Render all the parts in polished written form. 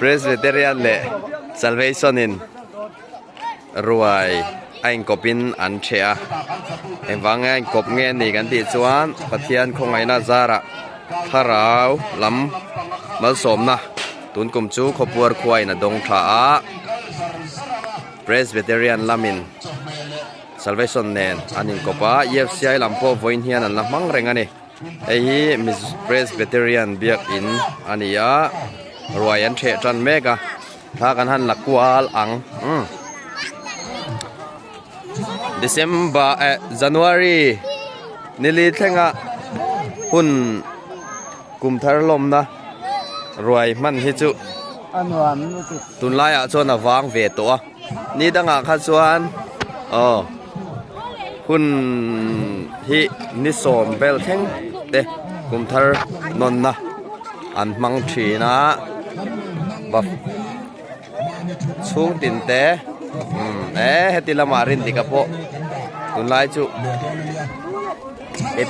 Presbyterian le Salvation in ruai anh kopin an chea em wang anh kop nge ni kan ti chuan pathian khongai na zara tharau lam mal som na tun kum chu khopur khuai na dong tha a Presbyterian lamin Salvation nen anin kopa EFCI lampo voin hian an lamang rengani ei Miss Presbyterian biak in ania ruai an the tran mega tha kan han lakwal ang December January nili thenga hun kum thar lom na ruai man hi chu tun lai a chon awang ve to ni danga kha chuan hun hi ni som bel theng te kum thar non na an mang thi na baf chung tin te heti lama rin di kapo tun lai chu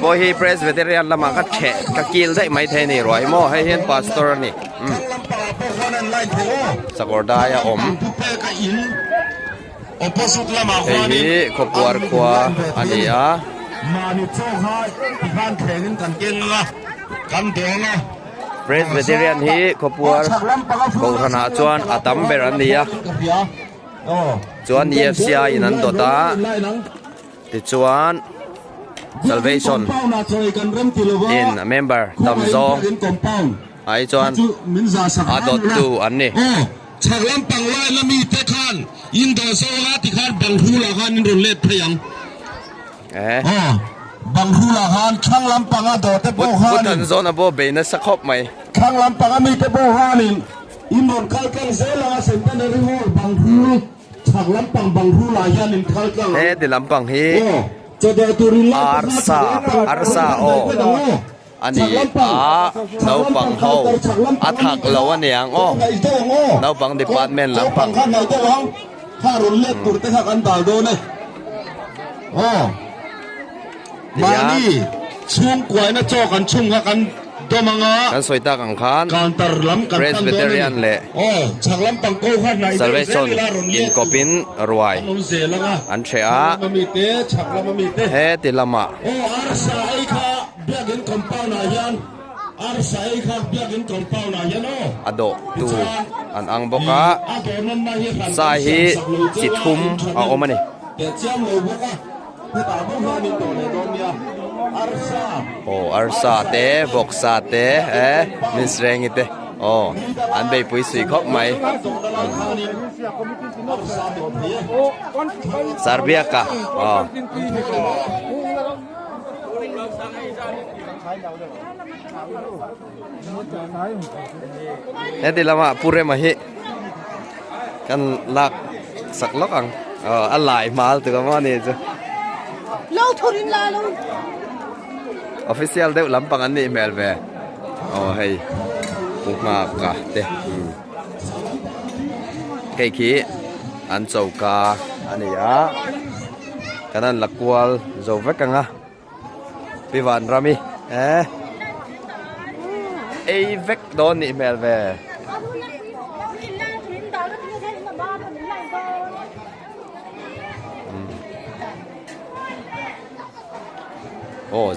po hi Presbyterian lama ka che ka kil dai mai the ni roi mo hai hian pastor ni sakordaya om hi khopwar khwa ania Presbyterian hi khopwar ko thana chuan atam beran dia chuan EFCI in an dota ti chuan Salvation in a member tamzo ai chuan adot tu an ni chaklam panglai lami te khan indo so ha ti khan banghu la khan in rolet phayang banghu la khan changlam panga do te bo khan butan zona bo beina sakhop mai changlam panga mi te bo khan in ron kal kal zela centenary hall banghu chaklam pang banghu la yan in kal kal di lampang hi arsa o ani nau pang ho athak lo aniang o nau pang department lampang mani chung kwai na cho kan chung ha kan domanga kan soita kang khan counter lam kan Presbyterian le chaklam pang ko khan nai Salvation in kopin ruai an thea he ti lama arsa ai kha biagin compound na yan arsa ai kha biagin compound na yan ado tu an ang boka sa hi chithum a omani arsa te boksa te misreng ite an bei pui sui khop mai Serbia ka di lama pure mahi kan lak sak lok ang alai mal tu ka ni chu lâu thôi la lâu official deu lampang an ni mel ve hei pukma ka te kei ki an chauka ania kanan lakwal zo vekanga piwan rami ei vek don ni mel ve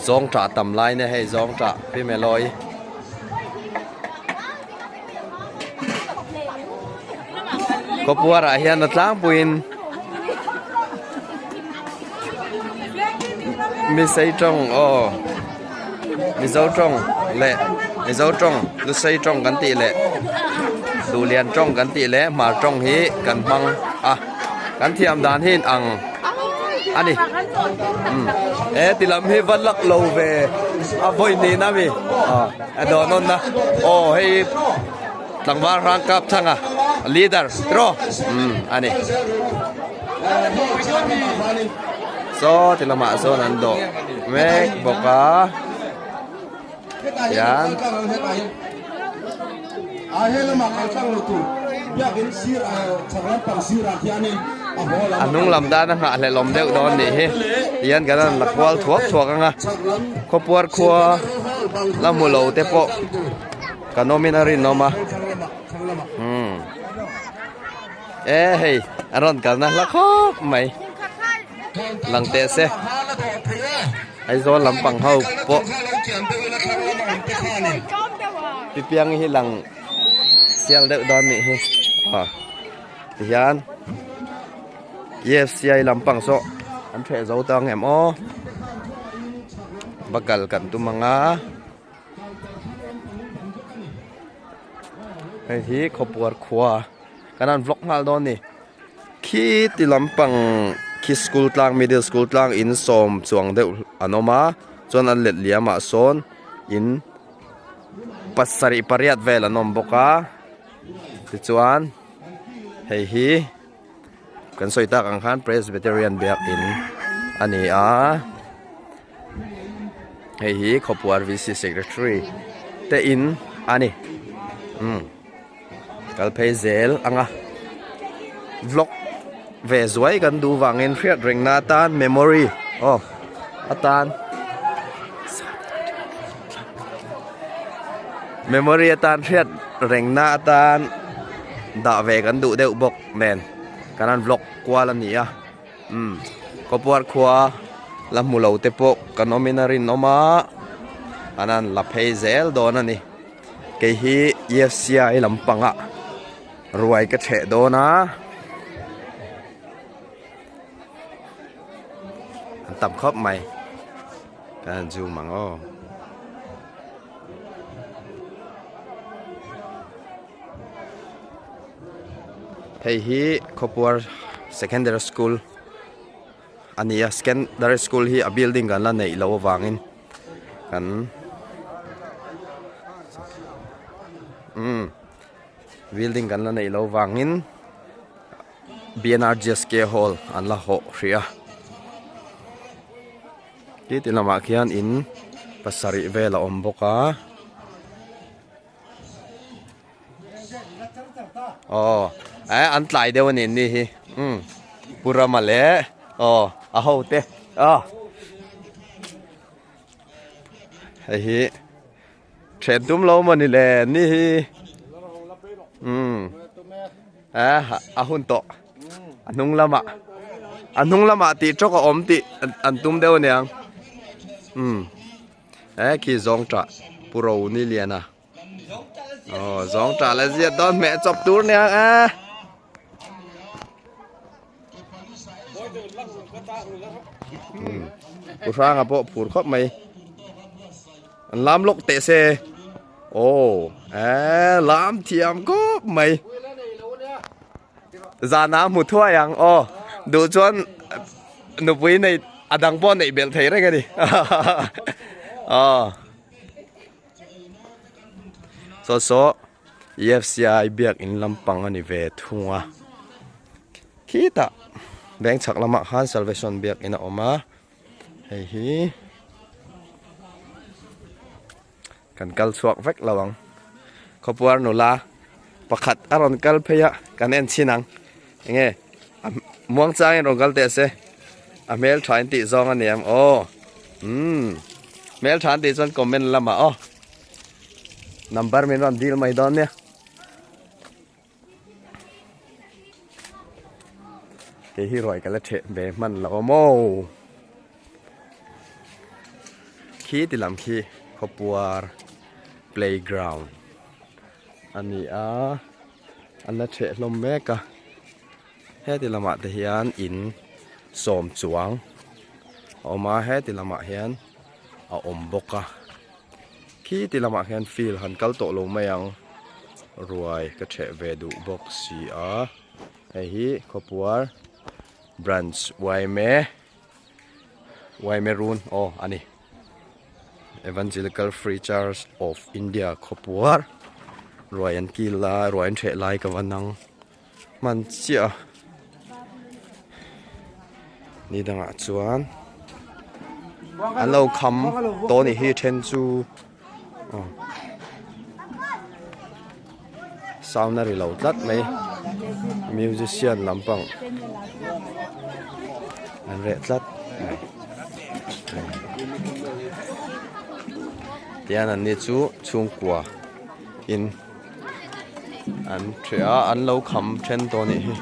zong trả tầm lai nè hay zong trả phía mẹ lôi có bùa ra hiện là lang buin mi xây trong mi dấu trong lệ mi dấu trong lu xây trong gắn tỷ lệ đủ liền trong gắn tỷ lệ mà trong hí cần băng gắn thiam đàn hin ăn anh đi ti lam hi van lak lo ve voi ni na mi do non na hei tlangwar rang kap thanga leader tro ani so ti lama so nan do mek boka yan anung lamda na nga le lom deu don ni he yan ganan lakwal thuak thuak nga khopwar khwa lamulo te po kanominari noma hey aron kal na la khop mai lang te se ai zo lam pang hau po pi piang hi lang sial de don ni hi hian EFCI lam pang so an the zo tang em o bakal kan tu manga hei hi khopur khwa kanan vlog ngal don ni khi ti lampang khi school tlang middle school tlang in som chuang de anoma chon an let liama son in pasari pariat vel anom boka ti chuan hei hi kan soita kang khan Presbyterian biak in ani a hei hi khopur VC secretary te in ani kalpei zel anga vlog ve zuai kan du wangin riat ring na tan memory atan memory atan riat ring na atan da ve kan du deuh bok nen kanan vlog kwa lam ni a ko puar khwa lam mulo te pok kan ominarin noma anan la phei zel don ani ke hi EFCI lampanga ruai ka the do na tập khớp mày cái dù mặn ô thầy hi Khopur secondary school anh ya secondary school hi a building kan la nei lo wangin kan building kan la nei lo wangin BNRGSK hall an la ho ria ki tilama khian in pasari vela omboka an tlai dew nin ni hi pura male a ho te hi thread dum lo mani le ni hi a hun to anung lama ti chok om ti an tum dew niang khi zong tra puro ni liana zong tra la zia don mẹ chop tur niang Kurang apa pur khop mai lam lok te se lam thiam ko mai zana mu thua yang du chuan nu pui nei adang pon nei bel thei ra ga ni so EFCI biak in lampang ani ve thunga kita beng chak lama khan salvation biak ina oma hei hi kan kal chuak vek lawang Khopur nula pakhat aron kal pheya kan en chinang nge muang chang ron kal te se a mel thain ti zong aniam mel than ti chon comment lama number min ron deal mai don ne ke hi roi kala the be man la mo khi ti lam khi Khopur playground ani an la the lom meka he ti lama te hian in som chuang oma he ti lama hian a om boka khi ti lama hian feel han kal to lo mayang ruai ka the ve du box si hi Khopur branch Waime run ani Evangelical Free Church of India Khopur Royan kila Royan the lai ka wanang man chia ni danga chuan an lo kham to ni hi then chu sound na ri lo tlat mai musician lampang an re tlat tian an ni chu chung kwa in an thria an lo kham then to ni hi